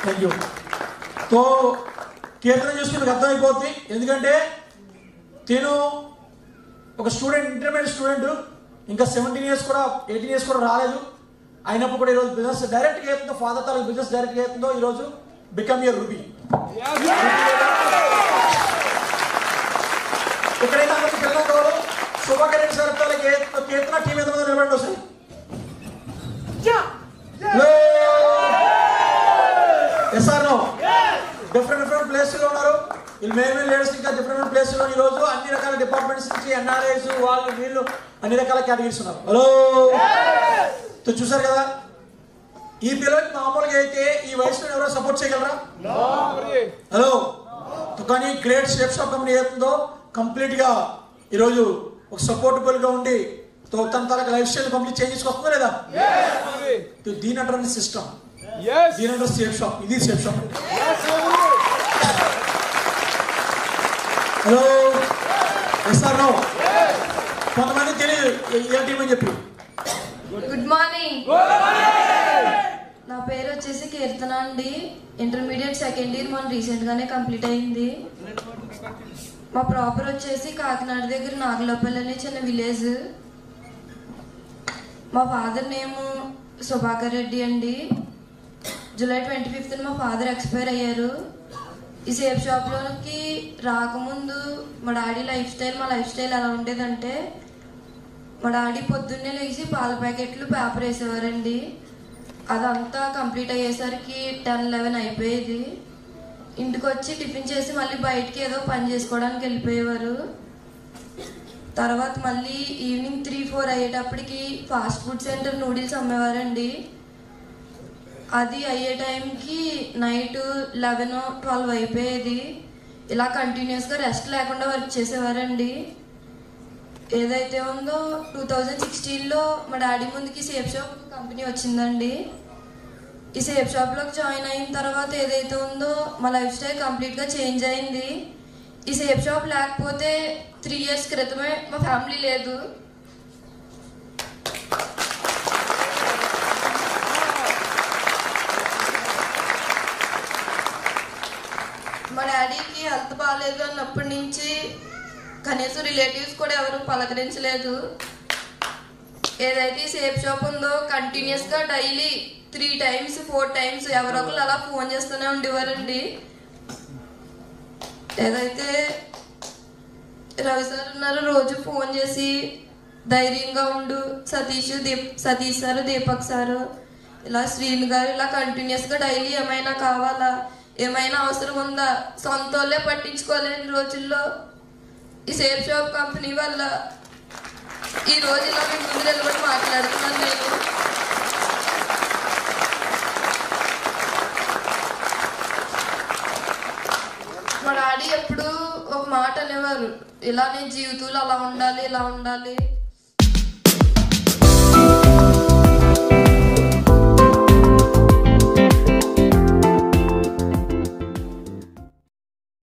Thank you. తో కీర్తన చూస్తే మీకు అర్థమైపోద్ది. ఎందుకంటే నేను ఒక స్టూడెంట్, ఇంటర్మీడియట్ స్టూడెంట్, ఇంకా 17 years కూడా 18 years కూడా రాలేదు. అయినప్పుడు కూడా ఈరోజు బిజినెస్ డైరెక్ట్గా అవుతుందో, ఫాదర్ తాలూకు బిజినెస్ డైరెక్ట్గా అవుతుందో ఈరోజు బికమ్ యువర్ రూబీ. ఎక్కడైనా అందరికి పిల్లలు కావాలి. శుభాకర్ రెడ్డి సార్ కీర్తన టీం ఎంతమంది నిలబడి వస్తాయి? ఎస్ఆర్ఓ డిఫరెంట్ ప్లేస్లో ఉన్నారు. వీళ్ళు మెయిన్ లీడర్స్ ఇంకా డిఫరెంట్ ప్లేస్లో ఈరోజు అన్ని రకాల డిపార్ట్మెంట్స్ నుంచి ఎన్ఆర్ఐస్ వాళ్ళు వీళ్ళు అన్ని రకాల కేటగిరీస్ ఉన్నారు. హలో చూసారు కదా, ఈ పిల్లలకి మామూలుగా అయితే ఈ వయసులో ఎవరో సపోర్ట్ చేయగలరా? హలో. కానీ గ్రేట్ షేప్ షాప్ కంపెనీ ఏతుందో కంప్లీట్ గా ఈరోజు ఒక సపోర్టబుల్ గా ఉండి తన తనకు లైఫ్ స్టైల్ కంప్లీట్ చేంజ్ చేసుకొస్తుందా లేదా? దీని అంటారు సిస్టమ్, దీని అంటారు షేప్ షాప్. ఇది shape shop. Hello sir. No కొంతమంది తెలియదు ఏ టీం అని చెప్పి. Good morning. నా పేరు వచ్చేసి కీర్తన అండి. ఇంటర్మీడియట్ సెకండ్ ఇయర్ మన రీసెంట్ గానే కంప్లీట్ అయింది. మా ప్రాపర్ వచ్చేసి కాకినాడ దగ్గర నాగలోపల్లి అనే చిన్న విలేజ్. మా ఫాదర్ నేము శుభాకర్ రెడ్డి అండి. జూలై 25th మా ఫాదర్ ఎక్స్పైర్ అయ్యారు. ఈ సేఫ్ షాప్లోకి రాకముందు మా డాడీ లైఫ్ స్టైల్, మా లైఫ్ స్టైల్ ఎలా ఉండేదంటే, మా డాడీ పొద్దున్నే లేచి పాల ప్యాకెట్లు పేపర్ వేసేవారండి. అదంతా కంప్లీట్ అయ్యేసరికి 10-11 అయిపోయేది. ఇంటికి వచ్చి టిఫిన్ చేసి మళ్ళీ బయటికి ఏదో పని చేసుకోవడానికి వెళ్ళిపోయేవారు. తర్వాత మళ్ళీ ఈవినింగ్ 3-4 అయ్యేటప్పటికి ఫాస్ట్ ఫుడ్ సెంటర్ నూడిల్స్ అమ్మేవారండి. అది అయ్యే టైంకి నైట్ 11-12 అయిపోయేది. ఇలా కంటిన్యూస్గా రెస్ట్ లేకుండా వర్క్ చేసేవారండి. ఏదైతే ఉందో 2016లో మా డాడీ ముందుకి సేఫ్ షాప్ కంపెనీ వచ్చిందండి. ఈ సేఫ్ షాప్లోకి జాయిన్ అయిన తర్వాత ఏదైతే ఉందో మా లైఫ్ స్టైల్ కంప్లీట్గా చేంజ్ అయింది. ఈ సేఫ్ షాప్ లేకపోతే 3 years క్రితమే మా ఫ్యామిలీ లేదు. మా డాడీకి హెల్త్ బాగాలేదు అన్నప్పటి నుంచి కనీసం రిలేటివ్స్ కూడా ఎవరు పలకరించలేదు. ఏదైతే సేఫ్ షాప్ ఉందో కంటిన్యూస్గా డైలీ 3 times 4 times ఎవరో ఒకరు అలా ఫోన్ చేస్తూనే ఉండేవారండి. ఏదైతే రవి సార్ ఉన్నారు, రోజు ఫోన్ చేసి ధైర్యంగా ఉండు సతీష్ సారు, దీపక్ సారు, ఇలా శ్రీను గారు ఇలా కంటిన్యూస్గా డైలీ ఏమైనా కావాలా, ఏమైనా అవసరం ఉందా, సొంత వాళ్ళే పట్టించుకోలేని రోజుల్లో ఈ సేఫ్ షాప్ కంపెనీ వల్ల ఈ రోజు ఇలా మీ ముందు నిలబడి మాట్లాడుతున్నాను నేను. మా డాడీ ఎప్పుడు ఒక మాట అనేవారు, ఇలా నేను జీవితంలో అలా ఉండాలి, ఇలా ఉండాలి,